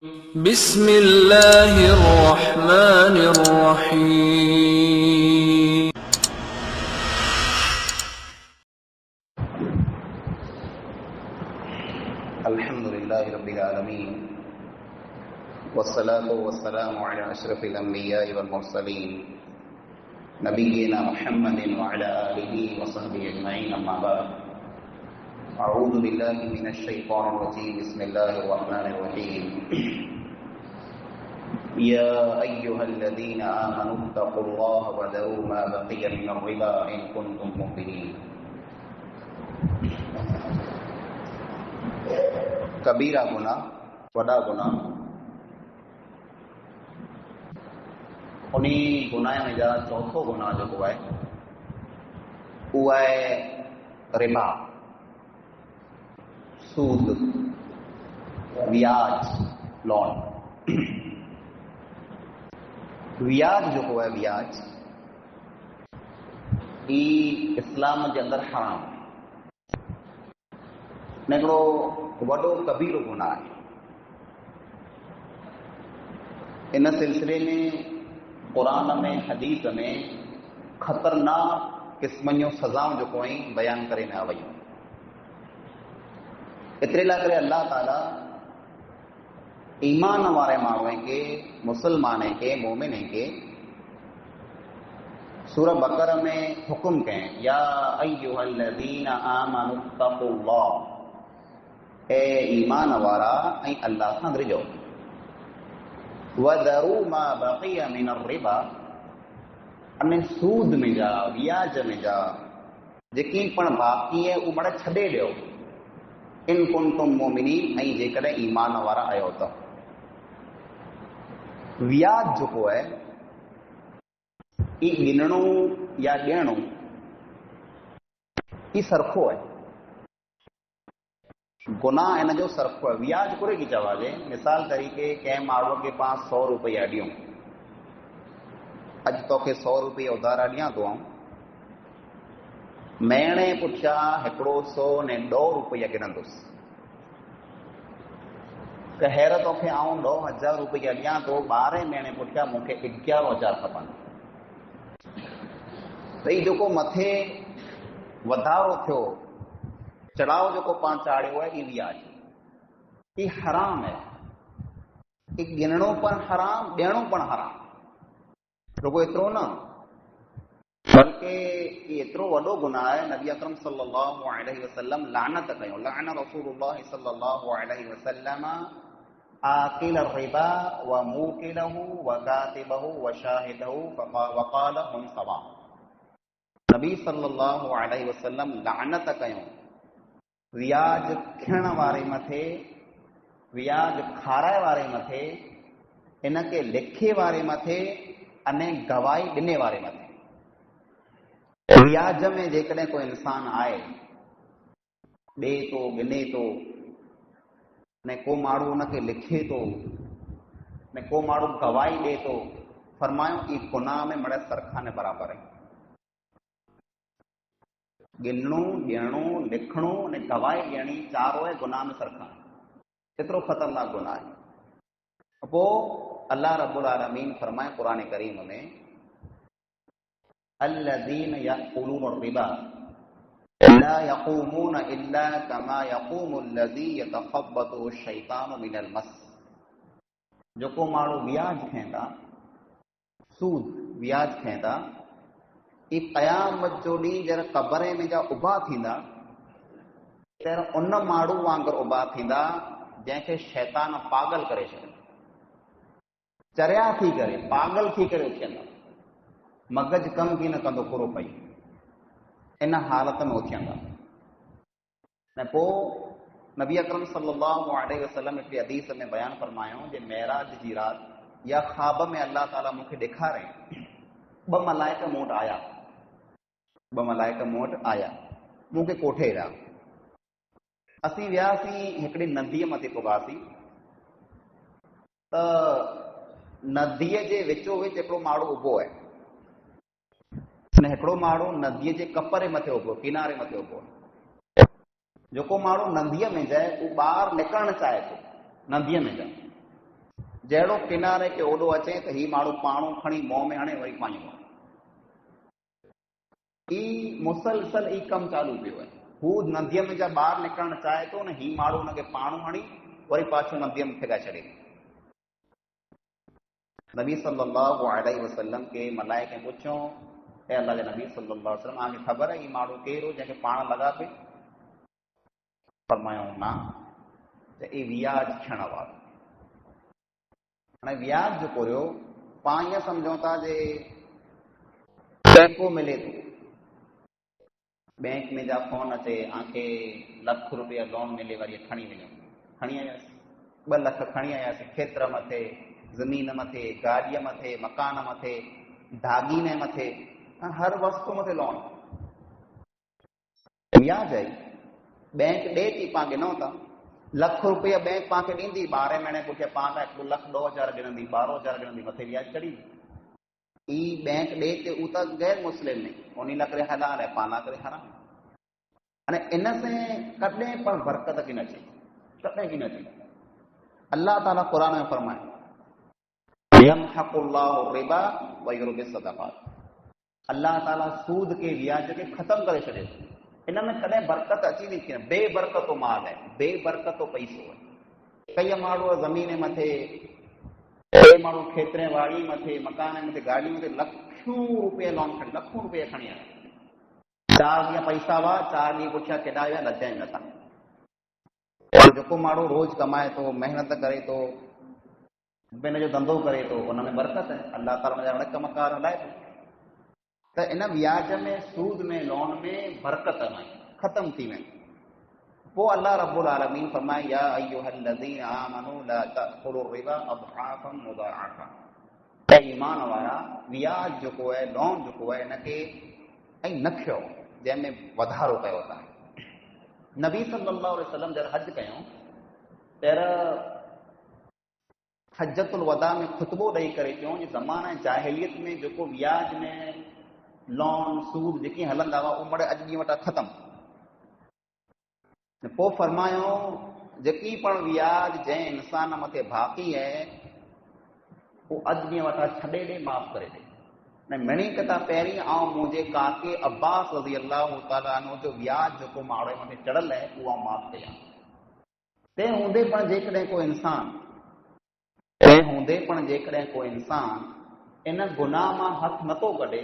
بسم اللہ الرحمن الرحیم۔ الحمد للہ رب العالمین والصلاة والسلام علی اشرف الانبیاء والمرسلین نبینا محمد وعلی آلہ وصحبہ اجمعین، اما بعد، اعوذ باللہ من الشیطان الرجیم، بسم اللہ الرحمن الرحیم۔ یا ایہا الذین آمنوا اتقوا اللہ وذروا ما بقی من الربا ان کنتم مؤمنین۔ کبیرہ گناہ، وڈا گناہ، انہی گناہ میں جا چوتھو گناہ جو ہے وہ ہے ربا، سود، بیاج، لون۔ بیاج جو ہے بیاج یہ اسلام کے اندر حرام ہے، نکڑو وڈو کبیرو گناہ ہے۔ ان سلسلے میں قرآن میں، حدیث میں خطرناک قسم جو سزاؤں جو کوئی بیان کرے نہ آئی۔ اترے لا کرے اللہ تعالی ایمان والے مانویں کے، مسلمانے کے، مومنے کے سورہ بقرہ میں حکم کہیں، یا ایھا الذین آمنوا اتقوا اللہ، اے ایمان وارا ای اللہ سان ڈرجو، وذروا ما بقی من الربا، ان سود میں جا، بیاج میں جا جکی پن باقی ہے وہ بڑا چھڈے ڈیو، ان کنتم مومنین، ای جیکڈے ایمان وارا آیو تو۔ بیاج جو ہے یہ گننو یا ڈیڑو یہ سرخو ہے، گناہ ان جو سرخو ہے۔ بیاج کرے کی چوا جے، مثال طریقے کہ ماڑو کے پاس 100 روپیہ ڈیوں، اج تو کے 100 روپیہ ادھارا ڈیاں تو آؤں، مہینے پچھا 100 نے 2 روپیہ گنندس، کہ حیرت کے آؤں 2000 روپیہ ڈیاں تو 12 مہینے پچھا مجھے 11,000 کھپن۔ تو یہ جو متھے ودھارو تھو، چڑھاؤ جو پان چاڑیو ہے، یہ بیاج، یہ حرام ہے۔ یہ گننو پن حرام، ڈیڑو پن حرام، رگو اترو نہ بلکہ یہ اترو وڈو گناہ ہے۔ نبی اکرم صلی اللہ علیہ وسلم لعنت کیوں، لعن رسول اللہ صلی اللہ علیہ وسلم آکل الربا وموکلہ وکاتبہ وشاہدہ وقال ہم سواء۔ نبی صلی اللہ علیہ وسلم لعنت کیوں بیاج کھیण وارے متھے، بیاج کھارائے وارے متھے، ان کے لکھے وارے متھے، انے گواہی ڈنے وارے متھے۔ بیاج میں جیکڈیں کوئی انسان آئے ڈے تو، گنے تو، نے کو ماڑو ان کے لکھے تو، نے کو ماڑو گواہی ڈے تو، فرمایا کہ گناہ میں مڑے سرخانے برابر ہے۔ گننو، ڈیڑو، لکھنو نے گواہی ڈیڑی چاروں ہے گناہ میں سرخا، اترو خطرناک گناہ ہے۔ ابو اللہ رب العالمین فرمائے قرآن کریم میں، الذین یأکلون الربا لا یقومون الا کما یقوم الذی یتخبطہ الشیطان من المس۔ جو کو ماڑو بیاج کھیندا، سود بیاج کھیندا، یہ قیامت جو ڈی جر قبرے میں جا ابا تھیندا، تیر ان ماڑو وانگر ابا تھیندا جن کے شیطان پاگل کرے چھے، چریا تھی کرے، پاگل تھی کرے اچھیندا، مگج کم کی نہ کندو کرو پئی، ان حالت میں اچھیندا۔ نے پو نبی اکرم صلی اللہ علیہ وسلم ایک حدیث میں بیان فرمایا کہ معراج جی رات یا خواب میں اللہ تعالیٰ مجھے دکھا رہے ہیں، 2 ملائکہ موٹ آیا، 2 ملائکہ موٹ آیا، مجھے کوٹھے رہا، اسی ویاسی ہکڑی ندی متے پگاسی، تو ندی جے وچو وچ ہکڑو ماڑو ابو ہے، نے ہکڑو ماڑو ندی جے کپرے متے ابو، کنارے متے ابو، جو کو ماڑو ندی میں جائے وہ باہر نکلنا چاہے تو ندی میں جائے، जहिड़ो किनारे खे ओॾो अचे त ही माण्हू पाणो खणी मुंहं में हणे वरी पाईंदो। ई मुसलसल ई कमु चालू पियो आहे। हू नदीअ में जा ॿाहिरि निकिरणु चाहे थो न, ही माण्हू हुनखे पाणो हणी वरी पाछो नदीअ में फिगाए छॾे। नबी सल्लल्लाहु अलैहि वसल्लम खे मलाइके पुछियो, ऐं अल्लाह जे नबी सल्लल्लाहु अलैहि वसल्लम, तव्हांखे ख़बर आहे ही माण्हू केरु जंहिंखे पाण लॻा पियो? फरमायो न, त ई व्याज थियण वारो। हाणे व्याज जेको हुयो, पाण ईअं सम्झूं था जे टेको मिले थो, बैंक में जा फोन अचे, आंखे ₹1,00,000 लोन मिले, वरी खणी वञो, खणी आयासीं 2 लख खणी आयासीं, खेत्र मथे, ज़मीन मथे, गाॾीअ मथे, मकान मथे, दागीने मथे, हर वस्तु मथे लोन। व्याज आई, बैंक ॾे थी, पाण गिनो था, ₹1,00,000 बैंक पाण खे ॾींदी, 12 महीने पुठियां पाण खां 1,02,000 गिणंदी, 12,000 गिणंदी, मथे व्याज चढ़ी। ई बैंक ॾे ते उ त गैर मुस्लिम में, उन लाइ करे हलाल है, पाण लाइ करे हराम। अने इन से कॾहिं पण बरकत की न अचे, कॾहिं की न अचे। अल्लाह ताला क़ुरान में फरमाए, यमहकुल्लाहु रिबा व युरबि सदक़ात। अल्लाह ताला सूद के व्याज के ख़त्म करे छॾियो। इन में कॾहिं बरकत अची नथी, बेबरकतो माल है, बेबरकतो पैसो है। कई माण्हू ज़मीन मथे, कई माण्हू खेतरे वाड़ी मथे, मकान मथे, गाड़ी मथे ₹1,00,000 लोन खणी, ₹1,00,000 खणी आया। 4 ॾींहं पैसा हुआ, 4 ॾींहं पुठियां केॾा विया, लजाइनि नथा। जेको माण्हू रोज़ कमाए थो, महिनत करे थो, हिन जो धंधो करे थो, उन में बरकत है, अल्लाह ताला हुनजा अणक मकार हलाए थो। त इन व्याज में, सूद में, लोन में बरकत न आहे, ख़त्म थी वई। पोइ अल्लाह रब्बुल आलमीन फरमाए, या अय्युहल्लज़ीना आमनू ला तअकुलु रिबा अदआफन मुदाअफा। ऐं ईमान वारा, व्याज जेको आहे, लोन जेको आहे, इनखे ऐं न खयो, जंहिंमें वधारो कयो था। नबी सल्लल्लाहु अलैहि वसल्लम जॾहिं हज कयूं, पहिरियों हजतुल वदा में ख़ुतबो ॾेई करे चयूं, जे ज़माने जाहिलियत में जेको व्याज में लोन, सूद जेकी हलंदा हुआ, उहो मड़े अॼु ॾींहं वटां ख़त्म। पोइ फरमायो, जेकी पण व्याज जंहिं इंसान मथे बाक़ी आहे, उहो अॼु ॾींहं वटां छॾे ॾे, माफ़ करे ॾे। ऐं मिणी कथा पहिरीं आउं मुंहिंजे काके अब्बास रज़ी अल्लाहु ताला अन्हु जो व्याज जेको माण्हू मथे चढ़ियल आहे, उहो आउं माफ़ कयां। तंहिं हूंदे पण जेकॾहिं को इंसान इन गुनाह मां हथ नथो कढे,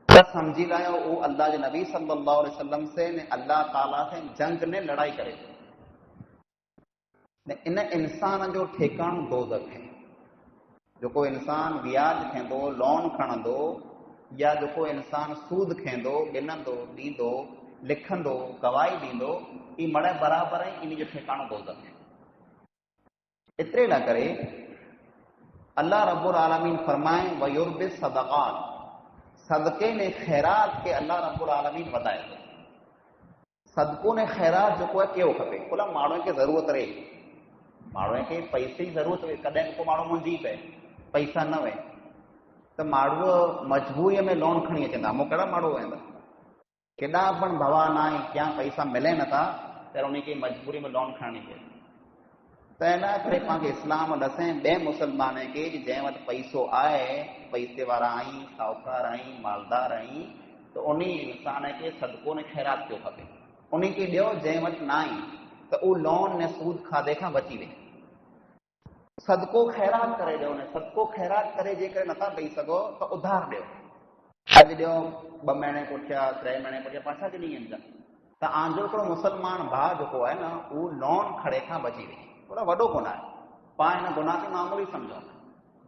त समझी लायो वो अल्लाह जे नबी सल्लल्लाहु अलैहि वसल्लम से ने अल्लाह ताला से जंग ने लड़ाई करे। इन इंसान जो ठिकाणो दोज़ख है। जेको इंसान व्याज खींदो, लोन खणंदो, या जेको इंसान सूद खींदो, गिनंदो, ॾींदो, लिखंदो, गवाही ॾींदो, ई मड़े बराबरि इन जो ठिकाणो दोज़ख है। एतिरे लाइ करे अल्लाह रब्बुल आलमीन फरमाए, व युरबि सदक़ात, सदके ने खैरात के अल्लाह रब्बुल आलमीन वधाए थो। सदको ने खैरात जेको आहे कहिड़ो खपे, भला माण्हू खे ज़रूरत रहे, माण्हू खे पैसे जी ज़रूरत हुए, कॾहिं को माण्हू मुंझी पए, पैसा न वहे, त माण्हू मजबूरीअ में लोन खणी अचंदा। मूं कहिड़ा माण्हू वेंदा, केॾा पण भवान आहे, क्या पैसा मिले नथा, त उनखे मजबूरी में लोन खणणी पए। त इन करे पाण इस्लाम ॾसें ॿिए मुस्लमान खे, जंहिं वटि पैसो आहे, पैसे वारा आहीं, साहूकार आहीं, मालदार आहीं, त उन इंसान खे सदको ने खैरात कयो खपे। उन खे ॾियो जंहिं वटि न आहे, त उहो लोन ने सूद खाधे खां बची वञे। सदको खैरात करे ॾियो, ने सदको खैरात करे जेकर नथा ॾेई सघो, त उधार ॾियो। अॼु ॾियो, 2 महीने पुठियां, 3 महीने पुठियां, पाछा ॾिनी वेंदा। त आंजो हिकिड़ो मुस्लमान भाउ जेको आहे न, उहो लोन खणे खां बची वञे। थोड़ा वॾो गुनाह आहे, पाण हिन गुनाह खे मामूली सम्झो।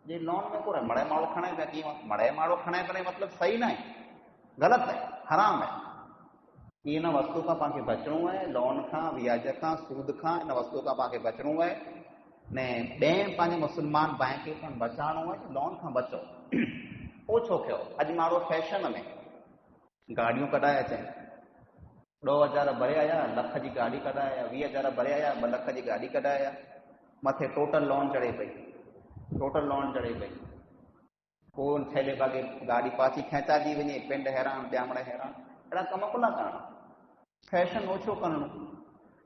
जे लोन में कोई मड़े माण्हू खणे पिया, कीअं मड़े माण्हू खणे पिया, मतिलबु सही न आहे, ग़लति आहे, हराम आहे। इन वस्तु खां पाण खे बचणो आहे, लोन खां, व्याज खां, सूद खां, इन वस्तु खां पाण खे बचणो आहे। ने ॿिए पंहिंजे मुस्लमान भाउ खे पण बचाइणो आहे, लोन खां बचो। पोइ छो कयो, अॼु माण्हू फैशन में गाॾियूं कढाए अचनि, 2,000 भरे आया, लख जी गाॾी कढाए आया, 20,000 भरे आया, 2 लख जी गाॾी कढाए आया, मथे टोटल लोन चढ़े पई, पोइ थैले भागे गाॾी पाछी खेचाइजी वञे, पिंड हैरान, ॿियामड़ हैरान। अहिड़ा कम खुला करणा, फैशन ओछो करणो,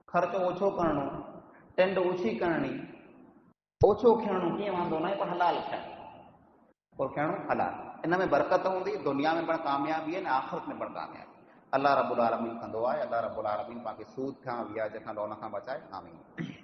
ख़र्चो ओछो करणो, टेंड ओछी करणी, ओछो खणणो कीअं वांदो न आहे, पर हलाल खणणो, और खणणो हलाल। इन में बरकत हूंदी, दुनिया में पण कामयाबी है, आख़िरत में पण कामयाबी। अल्लाह रब्बुल आलमीन कंदो आहे, अल्लाह रब्बुल आलमीन पाण खे सूद खां, व्याज खां, लोन खां बचाए। आमीन।